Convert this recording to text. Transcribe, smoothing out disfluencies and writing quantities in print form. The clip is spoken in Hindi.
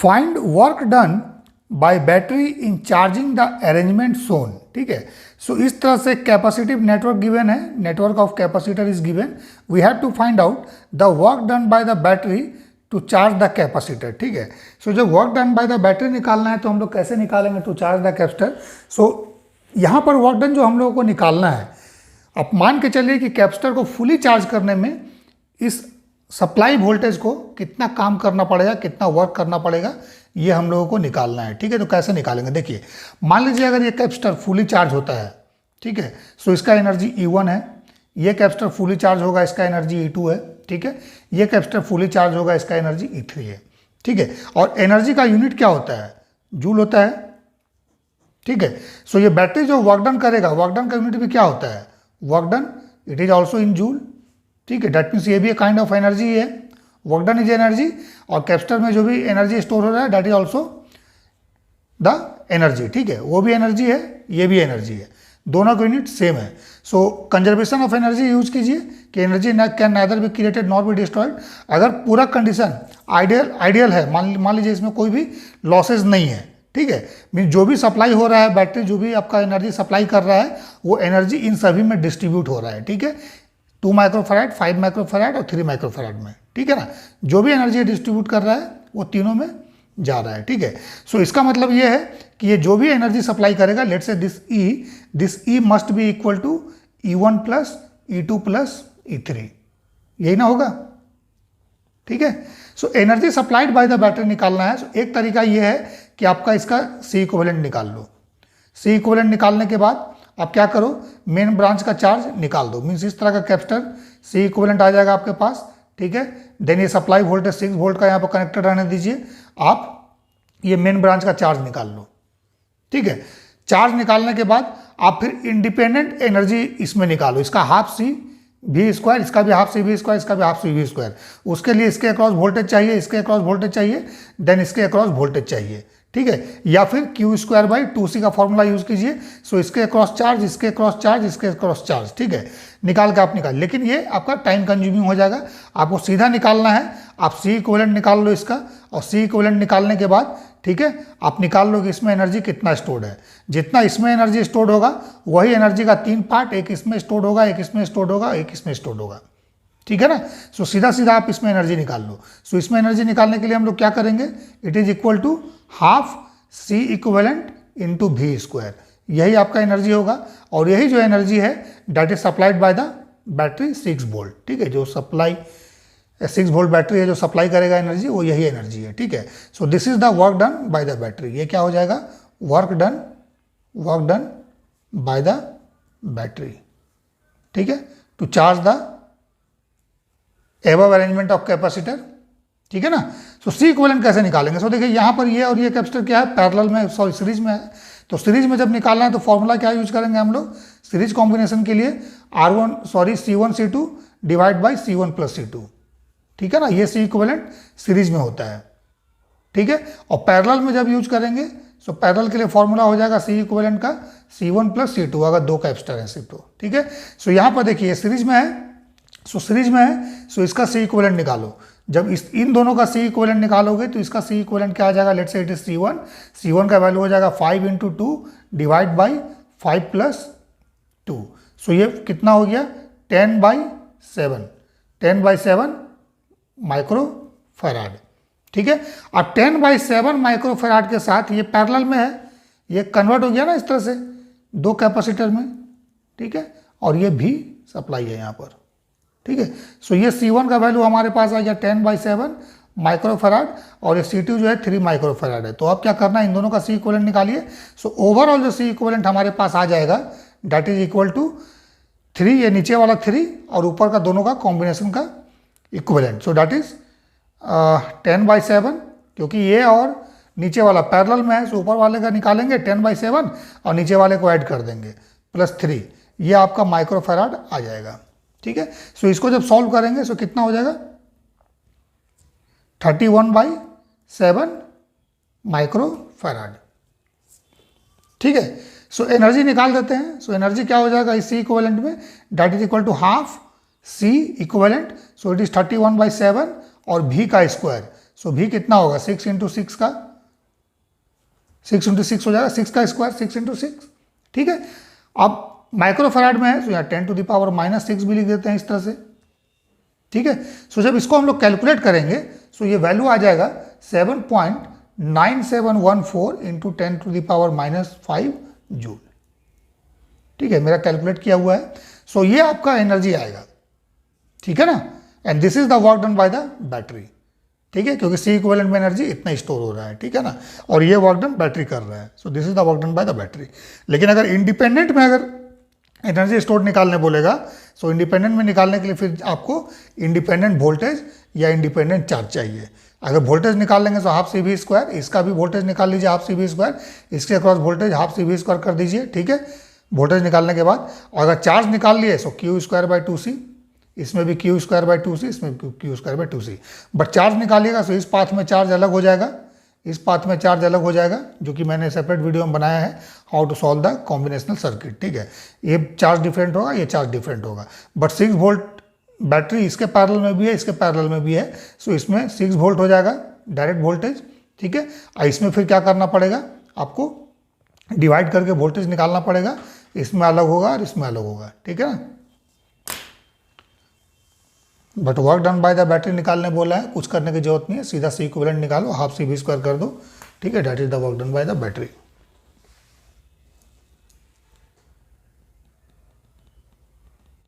Find work done by battery in charging the arrangement shown. ठीक है, सो इस तरह से कैपेसिटिव नेटवर्क गिवन है, network of capacitor is given, we have to find out the work done by the battery to charge the capacitor. ठीक है, सो जब work done by the battery निकालना है तो हम लोग कैसे निकालेंगे to charge the capacitor. So यहाँ पर वर्क डन जो हम लोगों को निकालना है, आप मान के चलिए कि कैपेसिटर को फुली चार्ज करने में इस सप्लाई वोल्टेज को कितना काम करना पड़ेगा, कितना वर्क करना पड़ेगा, ये हम लोगों को निकालना है। ठीक है, तो कैसे निकालेंगे, देखिए मान लीजिए अगर ये कैपेसिटर फुली चार्ज होता है, ठीक है, सो इसका एनर्जी E1 है, ये कैपेसिटर फुली चार्ज होगा, इसका एनर्जी E2 है। ठीक है, ये कैपेसिटर फुली चार्ज होगा, इसका एनर्जी E3 है। ठीक है, और एनर्जी का यूनिट क्या होता है, जूल होता है। ठीक है, सो ये बैटरी जो वर्क डन करेगा, वर्क डन का यूनिट भी क्या होता है, work done, it is also in joule. ठीक है, डेट मीन्स ये भी एक काइंड ऑफ एनर्जी है, वर्क डन इज एनर्जी, और कैपेसिटर में जो भी एनर्जी स्टोर हो रहा है that is also the energy. ठीक है, वो भी एनर्जी है, ये भी एनर्जी है, दोनों का यूनिट सेम है। सो कंजर्वेशन ऑफ एनर्जी यूज कीजिए कि energy can neither be created not be destroyed. अगर पूरा कंडीशन आइडियल है, मान लीजिए इसमें कोई भी लॉसेज नहीं है, ठीक है, मीन जो भी सप्लाई हो रहा है, बैटरी जो भी आपका एनर्जी सप्लाई कर रहा है, वो एनर्जी इन सभी में डिस्ट्रीब्यूट हो रहा है। ठीक है, 2 माइक्रोफैराड, 5 माइक्रोफैराड और 3 माइक्रोफैराड में। ठीक है ना, जो भी एनर्जी डिस्ट्रीब्यूट कर रहा है वो तीनों में जा रहा है। ठीक है, सो इसका मतलब ये है कि ये जो भी एनर्जी सप्लाई करेगा, let's say this E must be equal to E1 plus E2 plus E3, यही ना होगा। ठीक है, so energy supplied by the battery निकालना है। so, एक तरीका ये है कि आपका इसका C इक्विवेलेंट निकाल लो। C इक्विवेलेंट निकालने के बाद आप क्या करो, मेन ब्रांच का चार्ज निकाल दो, मीन्स इस तरह का कैपेसिटर C इक्विवेलेंट आ जाएगा आपके पास। ठीक है, देन ये सप्लाई वोल्टेज 6 वोल्ट का यहाँ पर कनेक्टेड रहने दीजिए, आप ये मेन ब्रांच का चार्ज निकाल लो। ठीक है, चार्ज निकालने के बाद आप फिर इंडिपेंडेंट एनर्जी इसमें निकालो, इसका हाफ C V स्क्वायर, इसका भी हाफ C V स्क्वायर, इसका भी हाफ C V स्क्वायर। उसके लिए इसके अक्रॉस वोल्टेज चाहिए, इसके अक्रॉस वोल्टेज चाहिए, देन इसके अक्रॉस वोल्टेज चाहिए। ठीक है, या फिर Q स्क्वायर बाई 2C का फॉर्मूला यूज कीजिए। सो इसके अक्रॉस चार्ज, इसके अक्रॉस चार्ज, इसके अक्रॉस चार्ज। ठीक है, निकाल के आप निकाल, लेकिन ये आपका टाइम कंज्यूमिंग हो जाएगा, आपको सीधा निकालना है। आप C इक्विवेलेंट निकाल लो इसका, और C इक्विवेलेंट निकालने के बाद, ठीक है, आप निकाल लो कि इसमें एनर्जी कितना स्टोर्ड है। जितना इसमें एनर्जी स्टोर्ड होगा, वही एनर्जी का 3 पार्ट, एक इसमें स्टोर्ड होगा, एक इसमें स्टोर्ड होगा, एक इसमें स्टोर्ड होगा। ठीक है ना, सो सीधा सीधा आप इसमें एनर्जी निकाल लो। सो इसमें एनर्जी निकालने के लिए हम लोग क्या करेंगे, it is equal to half C equivalent into V square, यही आपका एनर्जी होगा। और यही जो एनर्जी है that is supplied by the battery 6 volt. ठीक है, जो सप्लाई 6 वोल्ट बैटरी है जो सप्लाई करेगा एनर्जी, वो यही एनर्जी है। ठीक है, so this is the work done by the battery. ये क्या हो जाएगा, work done by the battery. ठीक है, to charge the above arrangement of capacitor. ठीक है ना, सो C इक्विवेलेंट कैसे निकालेंगे। सो देखिए यहाँ पर ये और ये कैपेसिटर क्या है, पैरेलल में, सॉरी सीरीज में है। तो सीरीज में जब निकालना है तो फॉर्मूला क्या यूज करेंगे हम लोग, सीरीज कॉम्बिनेशन के लिए C1 C2 divide by C1 plus C2। ठीक है ना, ये C इक्विवेलेंट सीरीज में होता है। ठीक है, और पैरेलल में जब यूज करेंगे, सो पैरेलल के लिए फॉर्मूला हो जाएगा C इक्विवेलेंट का C1 प्लस C2, अगर 2 कैपेसिटर है C2। ठीक है, सो यहाँ पर देखिए सीरीज में है, सो सीरीज में है, सो इसका C इक्विवेलेंट निकालो। जब इन दोनों का C इक्विवेलेंट निकालोगे तो इसका C इक्विवेलेंट क्या आ जाएगा, let's say it is C1 का वैल्यू हो जाएगा 5 × 2 डिवाइड बाई 5 + 2। सो ये कितना हो गया, 10/7 माइक्रोफैराड। ठीक है, अब 10/7 माइक्रोफैराड के साथ ये पैरेलल में है, ये कन्वर्ट हो गया ना इस तरह से 2 कैपेसिटर में। ठीक है, और ये भी सप्लाई है यहाँ पर। ठीक है, सो ये C1 का वैल्यू हमारे पास आ गया 10/7 माइक्रोफैराड, और ये C2 जो है 3 माइक्रोफैराड है। तो अब क्या करना है, इन दोनों का C इक्विवेलेंट निकालिए। सो ओवरऑल जो C इक्विवेलेंट हमारे पास आ जाएगा दैट इज इक्वल टू 3, ये नीचे वाला 3 और ऊपर का दोनों का कॉम्बिनेशन का इक्विवेलेंट। सो दैट इज 10/7, क्योंकि ये और नीचे वाला पैरेलल में है, सो ऊपर वाले का निकालेंगे 10/7 और नीचे वाले को ऐड कर देंगे +3, ये आपका माइक्रोफैराड आ जाएगा। ठीक है, सो इसको जब सॉल्व करेंगे सो कितना हो जाएगा, 31/7 माइक्रोफैराड। ठीक है, सो एनर्जी निकाल देते हैं। सो एनर्जी क्या हो जाएगा इस C इक्विवेलेंट में, that is equal to half C equivalent, so it is 31/7 और V का स्क्वायर, सो भी कितना होगा 6 इंटू सिक्स का 6 इंटू सिक्स हो जाएगा, 6 का स्क्वायर 6 इंटू सिक्स। ठीक है, अब माइक्रोफैराड में है तो यहाँ 10 टू द पावर -6 भी लिख देते हैं इस तरह से। ठीक है, सो जब इसको हम लोग कैलकुलेट करेंगे सो ये वैल्यू आ जाएगा 7.9714 into 10 to the power -5 joule. ठीक है, मेरा कैलकुलेट किया हुआ है। सो ये आपका एनर्जी आएगा। ठीक है ना, and this is the work done by the battery. ठीक है, क्योंकि सी इक्विवेलेंट में एनर्जी इतना स्टोर हो रहा है। ठीक है ना, और ये वर्क डन बैटरी कर रहा है। So this is the work done by the battery. लेकिन अगर इंडिपेंडेंट में अगर एनर्जी स्टोर निकालने बोलेगा सो इंडिपेंडेंट में निकालने के लिए फिर आपको इंडिपेंडेंट वोल्टेज या इंडिपेंडेंट चार्ज चाहिए। अगर वोल्टेज निकाल लेंगे तो हाफ सी वी स्क्वायर, इसका भी वोल्टेज निकाल लीजिए हाफ सी वी स्क्वायर, इसके across voltage half C V square कर दीजिए। ठीक है, वोल्टेज निकालने के बाद अगर चार्ज निकाल लिए सो क्यू स्क्वायर बाई 2c, इसमें भी क्यू स्क्वायर बाई 2c, इसमें Q square by 2c। But charge निकालिएगा तो इस पाथ में चार्ज अलग हो जाएगा, इस पाथ में चार्ज अलग हो जाएगा, जो कि मैंने सेपरेट वीडियो में बनाया है how to solve the combinational circuit. ठीक है, ये चार्ज डिफरेंट होगा, ये चार्ज डिफरेंट होगा। बट 6 वोल्ट बैटरी इसके पैरेलल में भी है, इसके पैरेलल में भी है, सो इसमें 6 वोल्ट हो जाएगा डायरेक्ट वोल्टेज। ठीक है, इसमें फिर क्या करना पड़ेगा, आपको डिवाइड करके वोल्टेज निकालना पड़ेगा, इसमें अलग होगा और इसमें अलग होगा। ठीक है ना, but work done by the battery निकालने बोला है, कुछ करने की जरूरत नहीं है, सीधा सी इक्विवेलेंट निकालो, हाफ सी वी स्क्वायर कर दो। ठीक है, that is the work done by the battery.